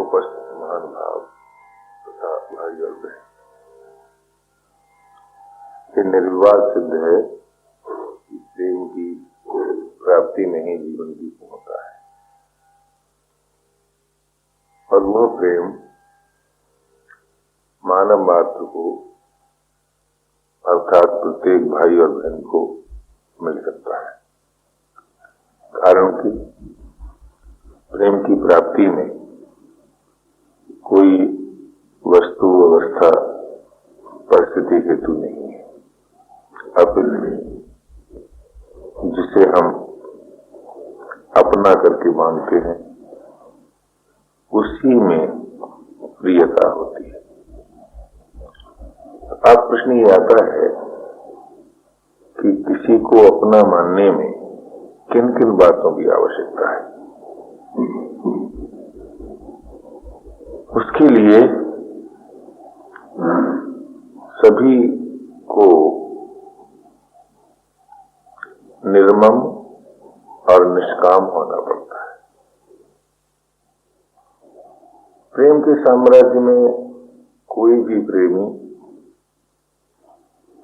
उपस्थित महानुभाव तथा भाई और बहन, ये निर्विवाद सिद्ध है कि प्रेम की प्राप्ति में ही जीवन की पूर्णता है। और वह प्रेम मानव मात्र को अर्थात प्रत्येक भाई और बहन को मिल सकता है। कारण कि प्रेम की प्राप्ति में कोई वस्तु अवस्था परिस्थिति हेतु नहीं है। अपितु जिसे हम अपना करके मानते हैं उसी में प्रियता होती है। अब प्रश्न ये आता है कि किसी को अपना मानने में किन किन बातों की आवश्यकता है। उसके लिए सभी को निर्मम और निष्काम होना पड़ता है। प्रेम के साम्राज्य में कोई भी प्रेमी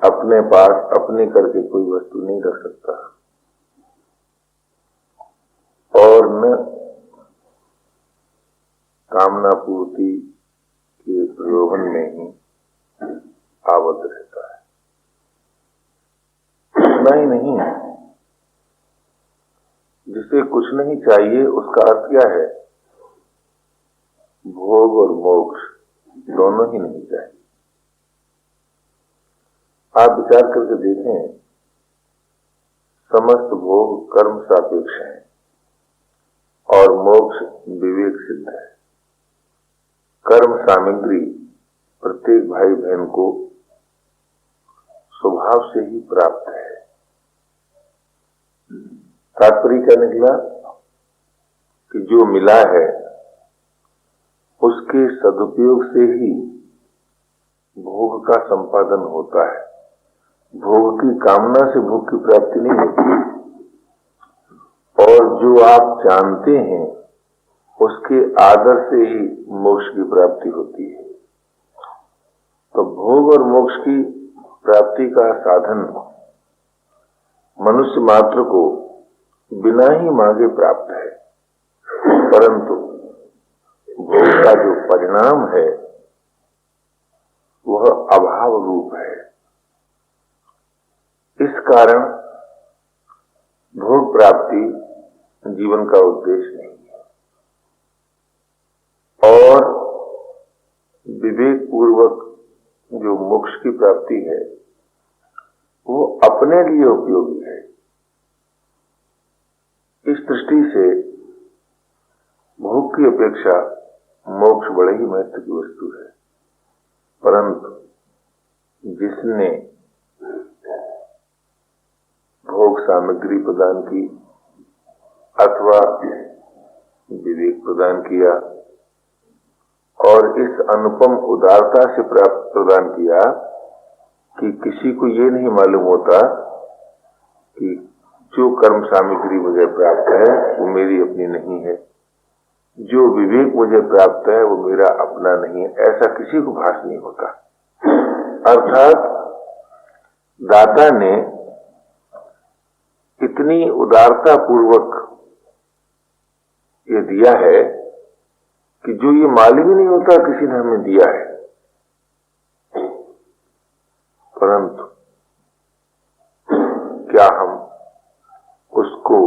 अपने पास अपने करके कोई वस्तु नहीं रख सकता और न कामना पूर्ति के प्रलोभन में ही आबद्ध रहता है। इतना ही नहीं, जिसे कुछ नहीं चाहिए उसका अर्थ क्या है? भोग और मोक्ष दोनों ही नहीं चाहिए। आप विचार करके देखें, समस्त भोग कर्म सापेक्ष है और मोक्ष विवेक सिद्ध है। कर्म सामग्री प्रत्येक भाई बहन को स्वभाव से ही प्राप्त है। तात्पर्य क्या निकला कि जो मिला है उसके सदुपयोग से ही भोग का संपादन होता है। भोग की कामना से भोग की प्राप्ति नहीं होती। और जो आप जानते हैं उसके आदर से ही मोक्ष की प्राप्ति होती है। तो भोग और मोक्ष की प्राप्ति का साधन मनुष्य मात्र को बिना ही मांगे प्राप्त है, परंतु भोग का जो परिणाम है वह अभाव रूप है। इस कारण भोग प्राप्ति जीवन का उद्देश्य नहीं है। और विवेक पूर्वक जो मोक्ष की प्राप्ति है वो अपने लिए उपयोगी है। इस दृष्टि से भोग की अपेक्षा मोक्ष बड़े ही महत्व की वस्तु है। परंतु जिसने भोग सामग्री प्रदान की अथवा विवेक प्रदान किया और इस अनुपम उदारता से प्राप्त प्रदान किया कि किसी को ये नहीं मालूम होता कि जो कर्म सामग्री मुझे प्राप्त है वो मेरी अपनी नहीं है, जो विवेक मुझे प्राप्त है वो मेरा अपना नहीं है, ऐसा किसी को भास नहीं होता। अर्थात दाता ने इतनी उदारता पूर्वक ये दिया है कि जो ये मालूम ही नहीं होता किसी ने हमें दिया है। परंतु क्या हम उसको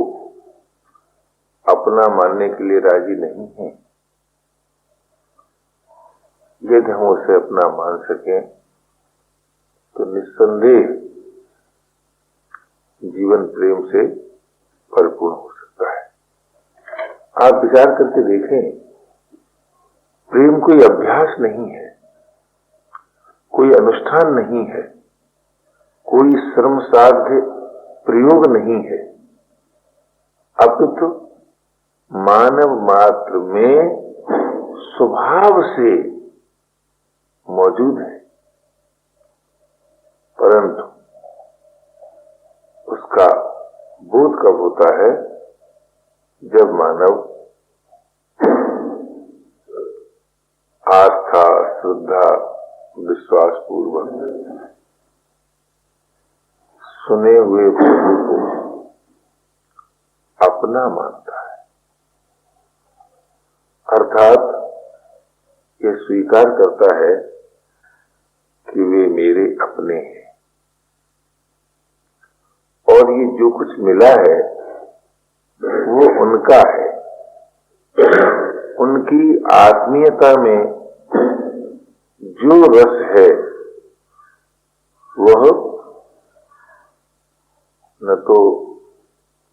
अपना मानने के लिए राजी नहीं हैं? यदि हम उसे अपना मान सकें तो निस्संदेह जीवन प्रेम से परिपूर्ण हो सकता है। आप विचार करके देखें, प्रेम कोई अभ्यास नहीं है, कोई अनुष्ठान नहीं है, कोई श्रम साध्य प्रयोग नहीं है, अपितु मानव मात्र में स्वभाव से मौजूद है। परंतु उसका बोध कब होता है? जब मानव श्रद्धा विश्वास पूर्वक सुने हुए प्रभु को अपना मानता है, अर्थात ये स्वीकार करता है कि वे मेरे अपने हैं और ये जो कुछ मिला है वो उनका है। उनकी आत्मीयता में जो रस है वह न तो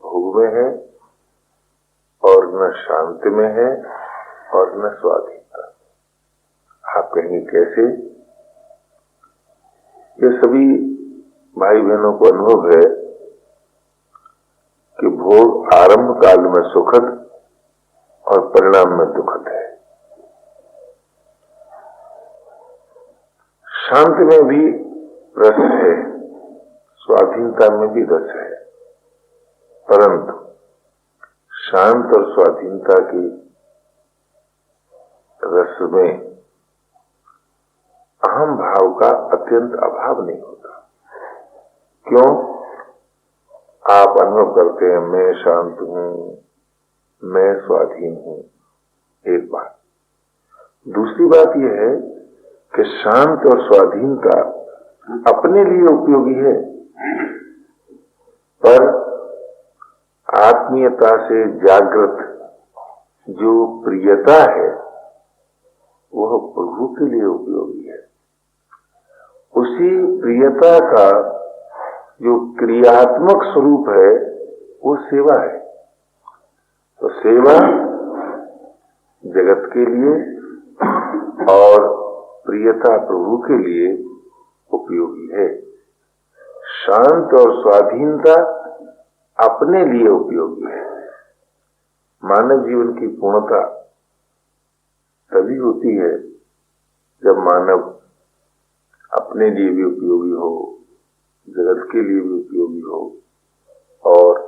भोग में है और न शांति में है और न स्वाधीनता। आप कहेंगे कैसे? ये सभी भाई बहनों को अनुभव है कि भोग आरंभ काल में सुखद और परिणाम में दुखद है। शांति में भी रस है, स्वाधीनता में भी रस है, परंतु शांत और स्वाधीनता की रस में अहम भाव का अत्यंत अभाव नहीं होता। क्यों? आप अनुभव करते हैं मैं शांत हूं, मैं स्वाधीन हूं, एक बात। दूसरी बात यह है कि शांत और स्वाधीनता अपने लिए उपयोगी है, पर आत्मीयता से जागृत जो प्रियता है वह प्रभु के लिए उपयोगी है। उसी प्रियता का जो क्रियात्मक स्वरूप है वो सेवा है। तो सेवा जगत के लिए और प्रियता प्रभु के लिए उपयोगी है। शांत और स्वाधीनता अपने लिए उपयोगी है। मानव जीवन की पूर्णता तभी होती है जब मानव अपने लिए भी उपयोगी हो, जगत के लिए भी उपयोगी हो और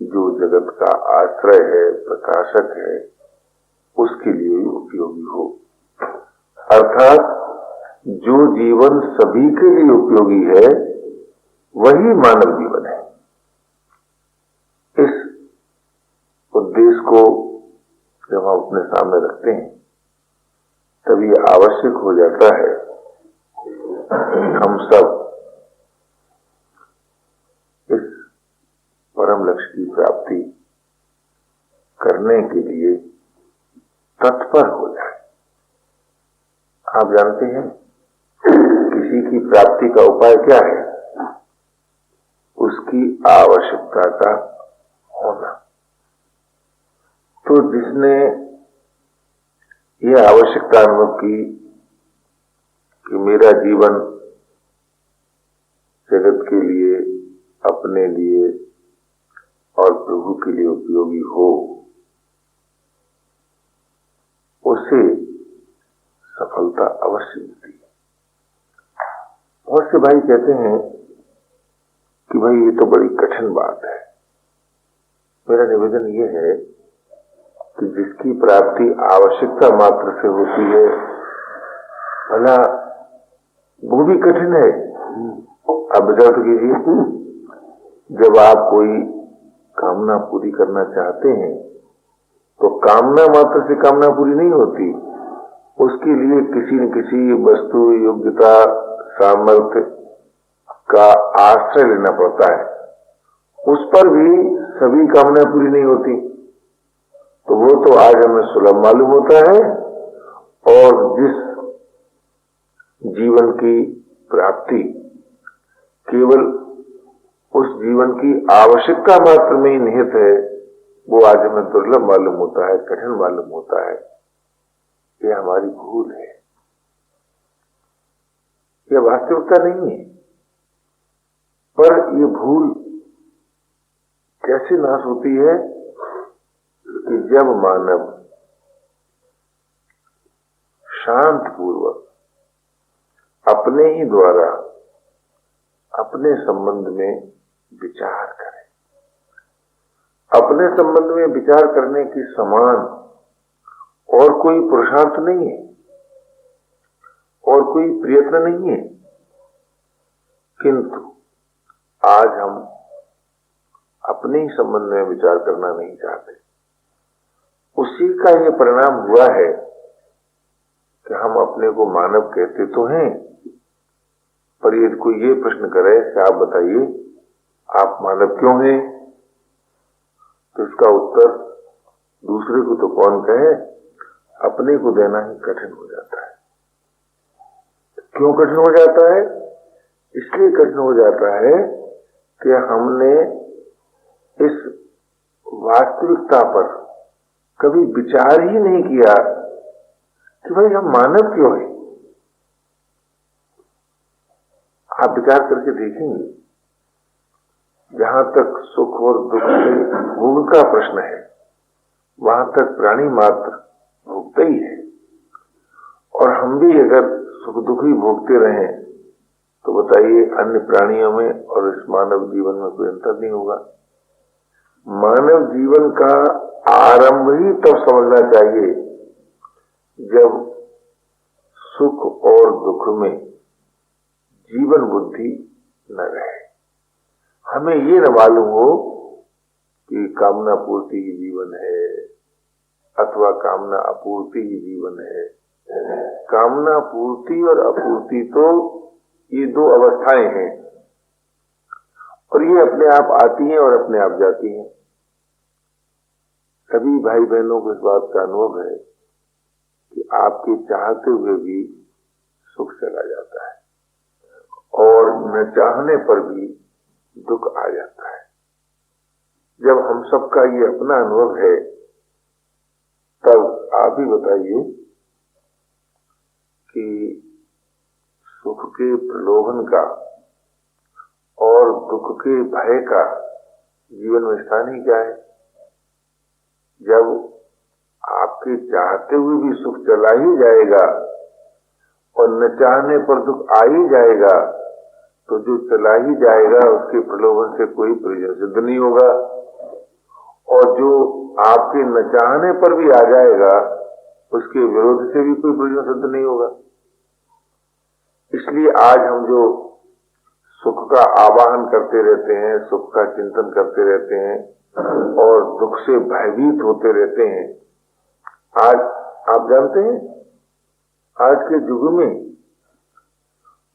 जो जगत का आश्रय है, प्रकाशक है, उसके लिए भी उपयोगी हो। अर्थात जो जीवन सभी के लिए उपयोगी है वही मानव जीवन है। इस उद्देश्य को जब हम अपने सामने रखते हैं तभी आवश्यक हो जाता है हम सब इस परम लक्ष्य की प्राप्ति करने के लिए तत्पर हो जाए। आप जानते हैं किसी की प्राप्ति का उपाय क्या है? उसकी आवश्यकता का होना। तो जिसने यह आवश्यकता अनुभव की कि मेरा जीवन जगत के लिए, अपने लिए और प्रभु के लिए उपयोगी हो, उसे सफलता अवश्य मिलती है। बहुत से भाई कहते हैं कि भाई ये तो बड़ी कठिन बात है। मेरा निवेदन ये है कि जिसकी प्राप्ति आवश्यकता मात्र से होती है, भला वो भी कठिन है। आप विचार तो कीजिए, जब आप कोई कामना पूरी करना चाहते हैं तो कामना मात्र से कामना पूरी नहीं होती, उसके लिए किसी न किसी वस्तु, योग्यता, सामर्थ्य का आश्रय लेना पड़ता है। उस पर भी सभी कामनाएं पूरी नहीं होती। तो वो तो आज हमें सुलभ मालूम होता है और जिस जीवन की प्राप्ति केवल उस जीवन की आवश्यकता मात्र में ही निहित है, वो आज हमें दुर्लभ मालूम होता है, कठिन मालूम होता है। ये हमारी भूल है, यह वास्तविकता नहीं है। पर ये भूल कैसे नाश होती है कि जब मानव शांत पूर्वक अपने ही द्वारा अपने संबंध में विचार करे। अपने संबंध में विचार करने की समान और कोई पुरुषार्थ नहीं है। और कोई प्रयत्न नहीं है। किंतु आज हम अपने ही संबंध में विचार करना नहीं चाहते। उसी का ये परिणाम हुआ है कि हम अपने को मानव कहते तो हैं, पर यदि कोई ये प्रश्न करे कि आप बताइए आप मानव क्यों हैं, तो इसका उत्तर दूसरे को तो कौन कहे, अपने को देना ही कठिन हो जाता है। क्यों कठिन हो जाता है? इसलिए कठिन हो जाता है कि हमने इस वास्तविकता पर कभी विचार ही नहीं किया कि भाई हम मानव क्यों हैं। आप विचार करके देखेंगे, जहां तक सुख और दुख के भोग का प्रश्न है, वहां तक प्राणी मात्र भोगता ही है। और हम भी अगर सुख दुख ही भोगते रहें तो बताइए अन्य प्राणियों में और इस मानव जीवन में कोई अंतर नहीं होगा। मानव जीवन का आरंभ ही तब समझना चाहिए जब सुख और दुख में जीवन बुद्धि न रहे। हमें ये न मालूम हो कि कामना पूर्ति ही जीवन है अथवा कामना अपूर्ति ही जीवन है। कामना पूर्ति और अपूर्ति तो ये दो अवस्थाएं हैं और ये अपने आप आती हैं और अपने आप जाती हैं। सभी भाई बहनों को इस बात का अनुभव है कि आपके चाहते हुए भी सुख चला जाता है और न चाहने पर भी दुख आ जाता है। जब हम सबका ये अपना अनुभव है, तब आप ही बताइए कि सुख के प्रलोभन का और दुख के भय का जीवन में स्थान ही क्या है? जब आपके चाहते हुए भी सुख चला ही जाएगा और न चाहने पर दुख आ ही जाएगा, तो जो चला ही जाएगा उसके प्रलोभन से कोई प्रयोजन सिद्ध नहीं होगा, और जो आपके न चाहने पर भी आ जाएगा उसके विरोध से भी कोई प्रयोजन सिद्ध नहीं होगा। इसलिए आज हम जो सुख का आवाहन करते रहते हैं, सुख का चिंतन करते रहते हैं और दुख से भयभीत होते रहते हैं, आज आप जानते हैं आज के युग में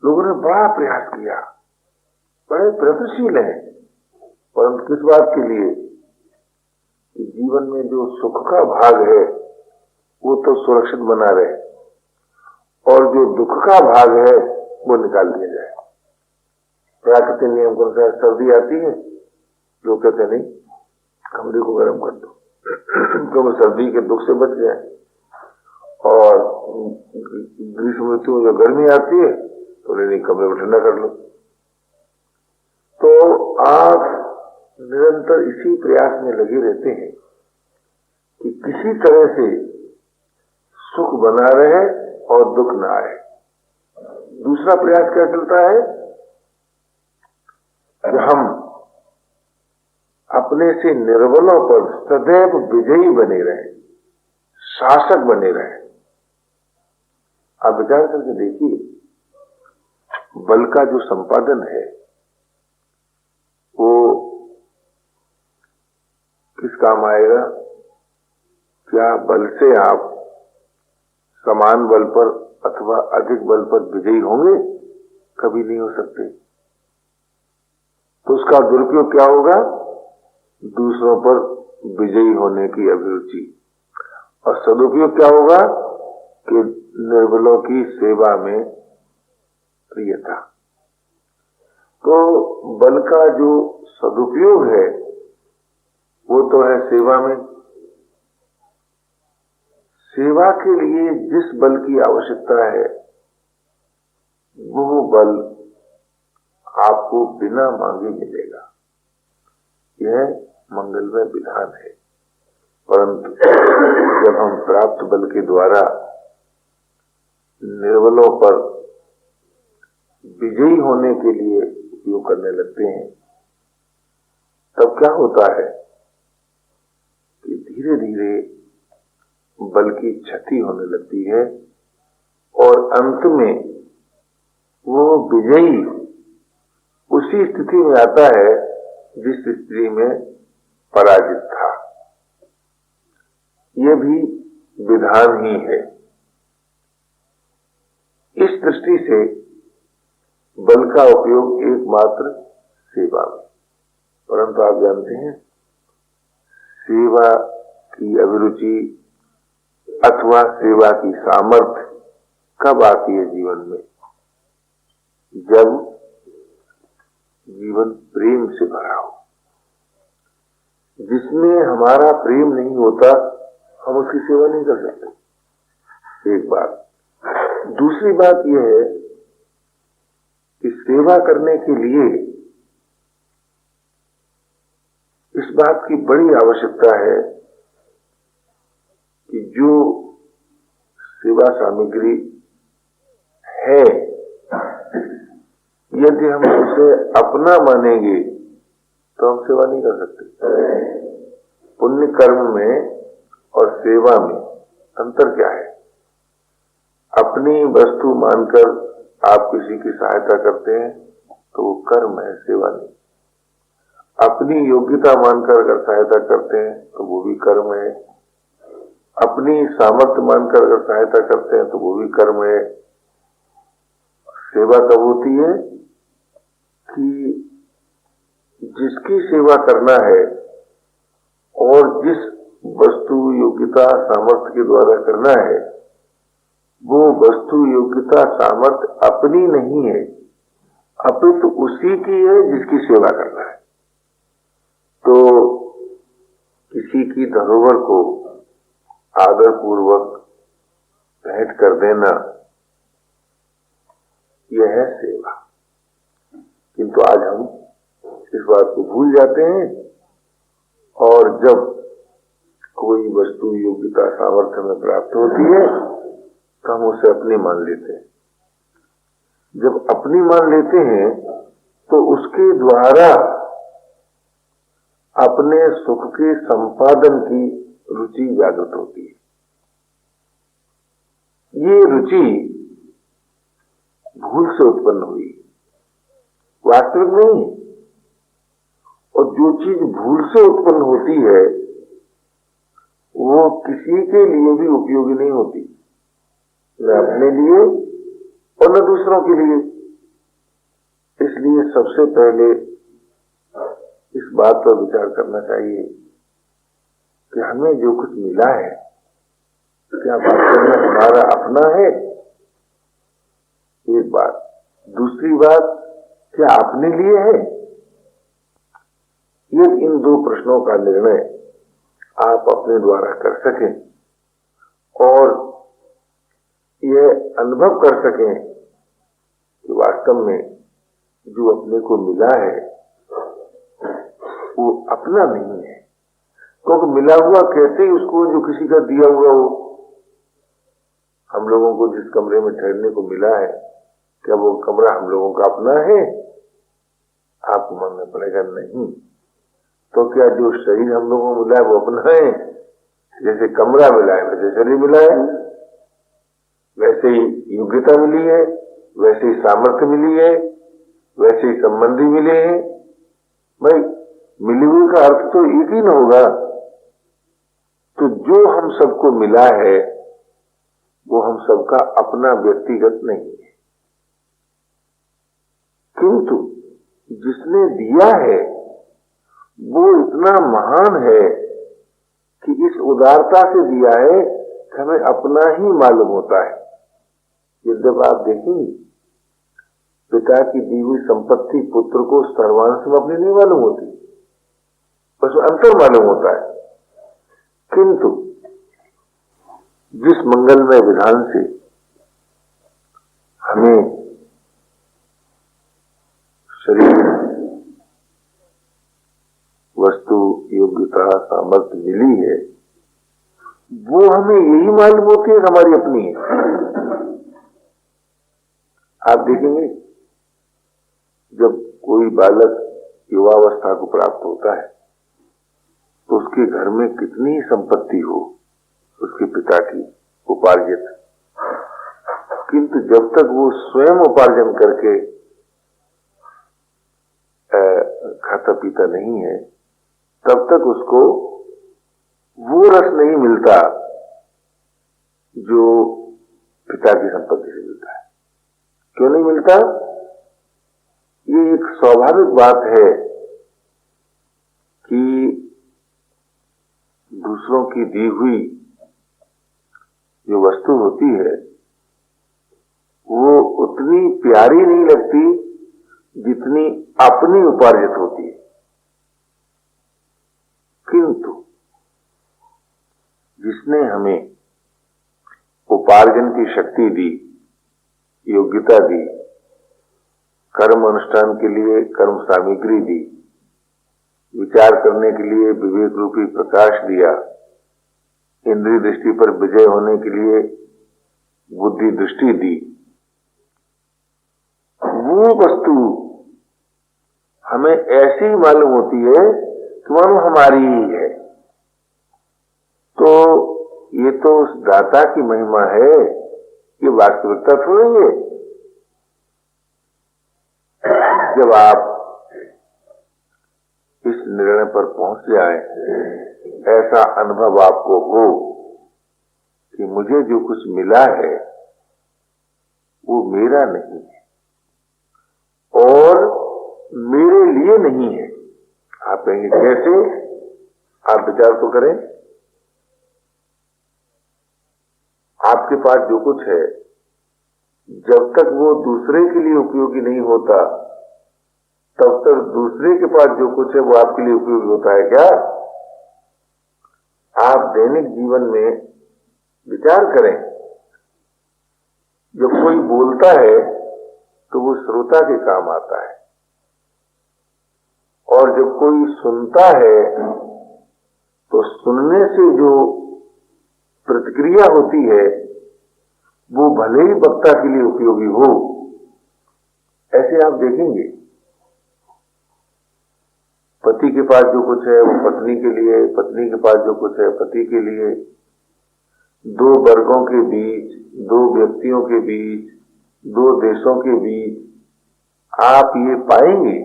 लोगों ने बड़ा प्रयास किया, बड़े प्रयत्नशील हैं, परंतु किस बात के लिए कि जीवन में जो सुख का भाग है वो तो सुरक्षित बना रहे और जो दुख का भाग है वो निकाल दिया जाए। प्राकृतिक नियम के अनुसार सर्दी आती है, लोग कहते नहीं कमरे को गर्म कर दो क्योंकि सर्दी के दुख से बच जाए, और ग्रीष्म ऋतु में जो गर्मी आती है तो नहीं कमरे को ठंडा कर लो। तो आप निरंतर इसी प्रयास में लगे रहते हैं कि किसी तरह से सुख बना रहे और दुख ना आए। दूसरा प्रयास क्या चलता है कि हम अपने से निर्बलों पर सदैव विजयी बने रहे, शासक बने रहे। आप विचार करके देखिए, बल का जो संपादन है वो किस काम आएगा? क्या बल से आप समान बल पर अथवा अधिक बल पर विजयी होंगे? कभी नहीं हो सकते। तो उसका दुरुपयोग क्या होगा? दूसरों पर विजयी होने की अभिरुचि। और सदुपयोग क्या होगा कि निर्बलों की सेवा में प्रियता। तो बल का जो सदुपयोग है वो तो है सेवा में। सेवा के लिए जिस बल की आवश्यकता है वो बल आपको बिना मांगे मिलेगा। यह मंगलमय विधान है। परंतु जब हम प्राप्त बल के द्वारा निर्बलों पर विजयी होने के लिए उपयोग करने लगते हैं, तब क्या होता है कि धीरे धीरे बल की क्षति होने लगती है और अंत में वो विजयी उसी स्थिति में आता है जिस स्थिति में पराजित था। यह भी विधान ही है। इस दृष्टि से बल का उपयोग एकमात्र सेवा में, परंतु आप जानते हैं सेवा की अभिरुचि अथवा सेवा की सामर्थ्य कब आती है जीवन में? जब जीवन प्रेम से भरा हो। जिसमें हमारा प्रेम नहीं होता हम उसकी सेवा नहीं कर सकते, एक बात। दूसरी बात यह है कि सेवा करने के लिए इस बात की बड़ी आवश्यकता है कि जो सेवा सामग्री है, यदि हम उसे अपना मानेंगे तो हम सेवा नहीं कर सकते। पुण्य कर्म में और सेवा में अंतर क्या है? अपनी वस्तु मानकर आप किसी की सहायता करते हैं तो वो कर्म है, सेवा नहीं। अपनी योग्यता मानकर अगर सहायता करते हैं तो वो भी कर्म है। अपनी सामर्थ्य मानकर अगर सहायता करते हैं तो वो भी कर्म है। सेवा कब होती है कि जिसकी सेवा करना है और जिस वस्तु योग्यता सामर्थ्य के द्वारा करना है, वो वस्तु योग्यता सामर्थ्य अपनी नहीं है, अपितु उसी की है जिसकी सेवा करना है। तो किसी की धरोहर को आदर पूर्वक भेंट कर देना, यह है सेवा। किंतु आज हम इस बात को भूल जाते हैं और जब कोई वस्तु योग्यता सामर्थ्य में प्राप्त होती है तो हम उसे अपनी मान लेते हैं। जब अपनी मान लेते हैं तो उसके द्वारा अपने सुख के संपादन की रुचि जागृत होती है। ये रुचि भूल से उत्पन्न हुई, वास्तविक नहीं। और जो चीज भूल से उत्पन्न होती है वो किसी के लिए भी उपयोगी नहीं होती, न अपने लिए और न दूसरों के लिए। इसलिए सबसे पहले इस बात पर विचार करना चाहिए कि हमें जो कुछ मिला है क्या वास्तव में हमारा अपना है, एक बात। दूसरी बात, क्या अपने लिए है? ये इन दो प्रश्नों का निर्णय आप अपने द्वारा कर सकें और यह अनुभव कर सकें कि वास्तव में जो अपने को मिला है वो अपना नहीं है। क्योंकि मिला हुआ कहते ही उसको जो किसी का दिया हुआ हो। हम लोगों को जिस कमरे में ठहरने को मिला है, क्या वो कमरा हम लोगों का अपना है? आपको मानना पड़ेगा नहीं। तो क्या जो शरीर हम लोगों को मिला है वो अपना है? जैसे कमरा मिला है वैसे शरीर मिला है, वैसे ही योग्यता मिली है, वैसे ही सामर्थ्य मिली है, वैसे ही संबंधी मिले हैं। भाई मिली हुई का अर्थ तो एक ही न होगा। तो जो हम सबको मिला है वो हम सबका अपना व्यक्तिगत नहीं है, किंतु जिसने दिया है वो इतना महान है कि इस उदारता से दिया है कि हमें अपना ही मालूम होता है। यद्यपि आप देखेंगे पिता की दी हुई संपत्ति पुत्र को सर्वांश में अपनी नहीं मालूम होती, बस अंतर मालूम होता है। किंतु जिस मंगलमय विधान से हमें शरीर, वस्तु, योग्यता, सामर्थ्य मिली है, वो हमें यही मालूम होती है कि हमारी अपनी है। आप देखेंगे जब कोई बालक युवावस्था को प्राप्त होता है तो उसके घर में कितनी संपत्ति हो उसके पिता की उपार्जित, किंतु जब तक वो स्वयं उपार्जन करके खाता पीता नहीं है, तब तक उसको वो रस नहीं मिलता जो पिता की संपत्ति से मिलता है। क्यों नहीं मिलता? ये एक स्वाभाविक बात है कि दूसरों की दी हुई जो वस्तु होती है वो उतनी प्यारी नहीं लगती जितनी अपनी उपार्जित होती है। किंतु जिसने हमें उपार्जन की शक्ति दी, योग्यता दी, कर्म अनुष्ठान के लिए कर्म सामग्री दी, विचार करने के लिए विवेक रूपी प्रकाश दिया, इंद्रिय दृष्टि पर विजय होने के लिए बुद्धि दृष्टि दी, वो वस्तु हमें ऐसी मालूम होती है कि मानो हमारी ही है। तो ये तो उस दाता की महिमा है, ये वास्तविकता थोड़ी है। जब आप इस निर्णय पर पहुंच जाए, ऐसा अनुभव आपको हो कि मुझे जो कुछ मिला है वो मेरा नहीं है और मेरे लिए नहीं है। आप कहेंगे कैसे? आप विचार तो करें। आपके पास जो कुछ है, जब तक वो दूसरे के लिए उपयोगी नहीं होता, तब तक दूसरे के पास जो कुछ है वो आपके लिए उपयोगी होता है क्या? आप दैनिक जीवन में विचार करें, जब कोई बोलता है तो वो श्रोता के काम आता है, और जब कोई सुनता है तो सुनने से जो प्रतिक्रिया होती है वो भले ही वक्ता के लिए उपयोगी हो। ऐसे आप देखेंगे, पति के पास जो कुछ है वो पत्नी के लिए, पत्नी के पास जो कुछ है पति के लिए। दो वर्गों के बीच, दो व्यक्तियों के बीच, दो देशों के बीच आप ये पाएंगे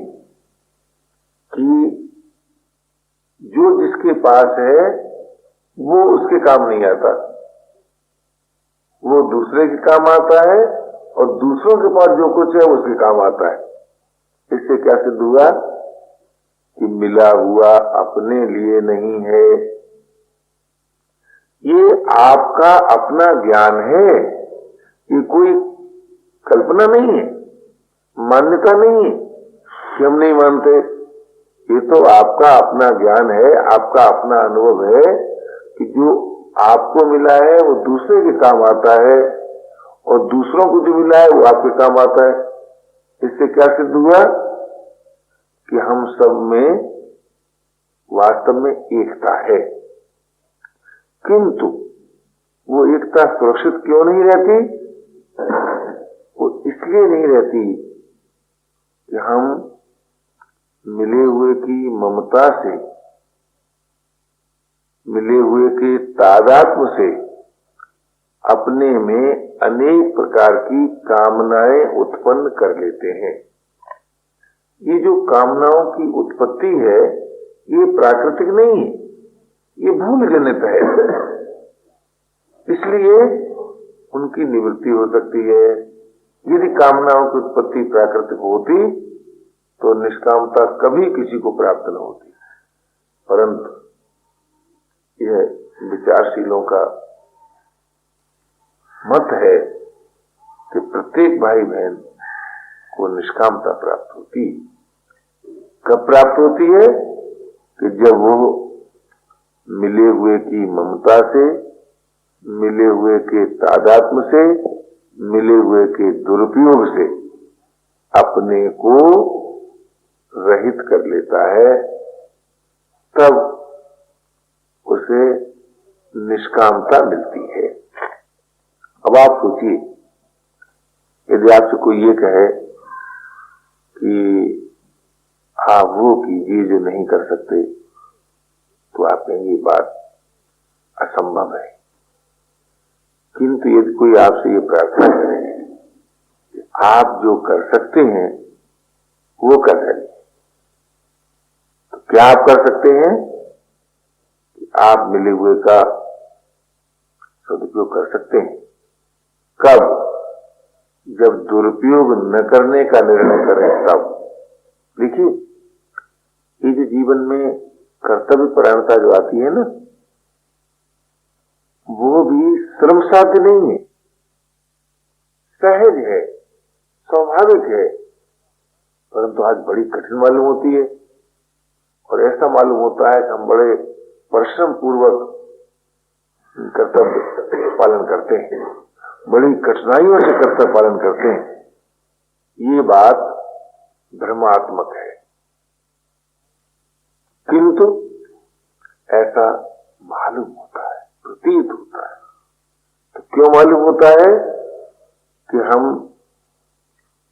कि जो जिसके पास है वो उसके काम नहीं आता, वो दूसरे के काम आता है, और दूसरों के पास जो कुछ है उसके काम आता है। इससे क्या सिद्ध हुआ कि मिला हुआ अपने लिए नहीं है। ये आपका अपना ज्ञान है, ये कोई कल्पना नहीं है, मान्यता नहीं है कि हम नहीं मानते। ये तो आपका अपना ज्ञान है, आपका अपना अनुभव है कि जो आपको मिला है वो दूसरे के काम आता है, और दूसरों को जो मिला है वो आपके काम आता है। इससे क्या सिद्ध हुआ कि हम सब में वास्तव में एकता है। किंतु वो एकता सुरक्षित क्यों नहीं रहती? वो इसलिए नहीं रहती कि हम मिले हुए की ममता से, मिले हुए के तादात्म्य से अपने में अनेक प्रकार की कामनाएं उत्पन्न कर लेते हैं। ये जो कामनाओं की उत्पत्ति है ये प्राकृतिक नहीं है, ये भूल जनित है। इसलिए उनकी निवृत्ति हो सकती है। यदि कामनाओं की उत्पत्ति प्राकृतिक होती तो निष्कामता कभी किसी को प्राप्त न होती। परंतु यह विचारशीलों का मत है कि प्रत्येक भाई बहन को निष्कामता प्राप्त होती। कब प्राप्त होती है? कि जब वो मिले हुए की ममता से, मिले हुए के तादात्म्य से, मिले हुए के दुरुपयोग से अपने को रहित कर लेता है, तब उसे निष्कामता मिलती है। अब आप सोचिए, यदि आपसे कोई ये कहे कि आप वो कीजिए जो नहीं कर सकते, तो आप कहेंगे ये बात असंभव है। किंतु यदि कोई आपसे ये प्रार्थना करे आप जो कर सकते हैं वो कर रहे हैं। तो क्या आप कर सकते हैं कि आप मिले हुए का सदुपयोग कर सकते हैं। कब? जब दुरुपयोग न करने का निर्णय करें तब। देखिए, ये जो जीवन में कर्तव्य परायणता जो आती है ना, वो भी श्रम साध्य नहीं है, सहज है, स्वाभाविक है, परंतु आज बड़ी कठिन मालूम होती है। और ऐसा मालूम होता है कि हम बड़े परिश्रम पूर्वक कर्तव्य पालन करते हैं, बड़ी कठिनाइयों से कर्तव्य पालन करते हैं। ये बात भ्रमात्मक है, किंतु ऐसा मालूम होता है, प्रतीत होता है। तो क्यों मालूम होता है कि हम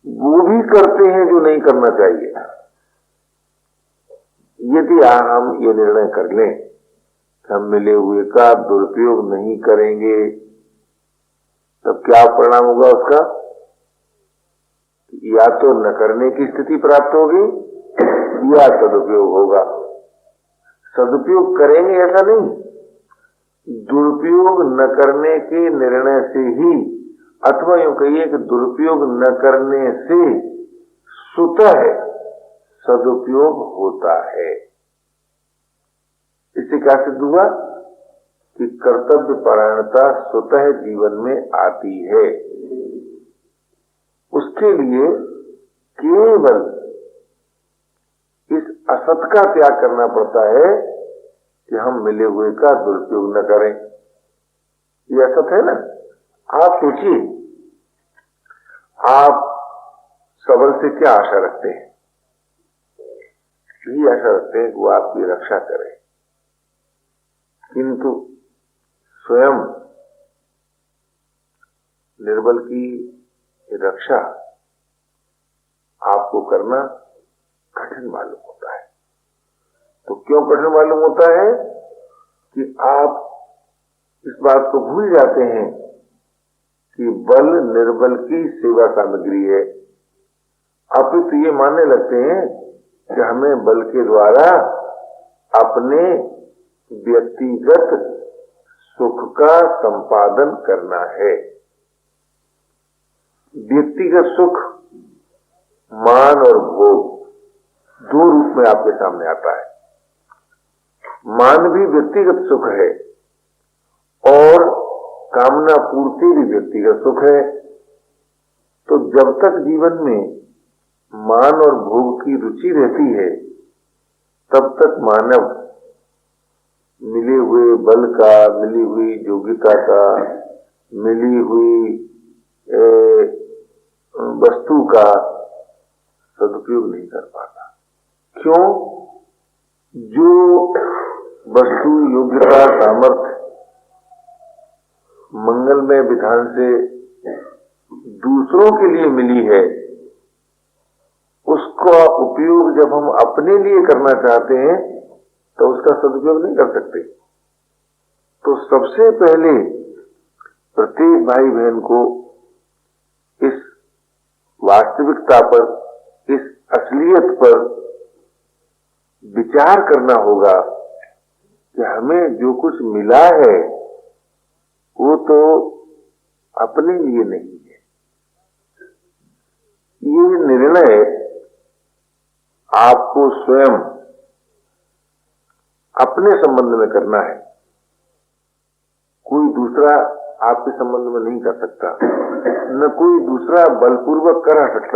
वो भी करते हैं जो नहीं करना चाहिए। यदि हम ये निर्णय कर लें कि हम मिले हुए का दुरुपयोग नहीं करेंगे, तब क्या परिणाम होगा उसका? या तो न करने की स्थिति प्राप्त होगी या सदुपयोग होगा। सदुपयोग करेंगे ऐसा नहीं, दुरुपयोग न करने के निर्णय से ही, अथवा यूं कहिए कि दुरुपयोग न करने से स्वतः सदुपयोग होता है। इससे क्या सिद्ध हुआ कि कर्तव्य परायणता स्वतः जीवन में आती है। उसके लिए केवल इस असत का त्याग करना पड़ता है कि हम मिले हुए का दुरुपयोग न करें। ये असत है ना। आप सोचिए, आप सबल से क्या आशा रखते हैं? यही आशा रखते हैं कि वो आपकी रक्षा करे, किंतु स्वयं निर्बल की रक्षा आपको करना कठिन मालूम होता है। तो क्यों कठिन मालूम होता है कि आप इस बात को भूल जाते हैं कि बल निर्बल की सेवा सामग्री है। अपितु ये मानने लगते हैं कि हमें बल के द्वारा अपने व्यक्तिगत सुख का संपादन करना है। व्यक्तिगत सुख, मान और भोग दो रूप में आपके सामने आता है। मान भी व्यक्तिगत सुख है और कामना पूर्ति भी व्यक्तिगत सुख है। तो जब तक जीवन में मान और भोग की रुचि रहती है, तब तक मानव मिले हुए बल का, मिली हुई योग्यता का, मिली हुई वस्तु का सदुपयोग नहीं कर पाता। क्यों? जो वस्तु, योग्यता, सामर्थ्य मंगलमय विधान से दूसरों के लिए मिली है, उसका उपयोग जब हम अपने लिए करना चाहते हैं तो उसका सदुपयोग नहीं कर सकते। तो सबसे पहले प्रत्येक भाई बहन को इस वास्तविकता पर, इस असलियत पर विचार करना होगा कि हमें जो कुछ मिला है वो तो अपने लिए नहीं है। ये निर्णय आपको स्वयं अपने संबंध में करना है, कोई दूसरा आपके संबंध में नहीं कर सकता, न कोई दूसरा बलपूर्वक करा सकता।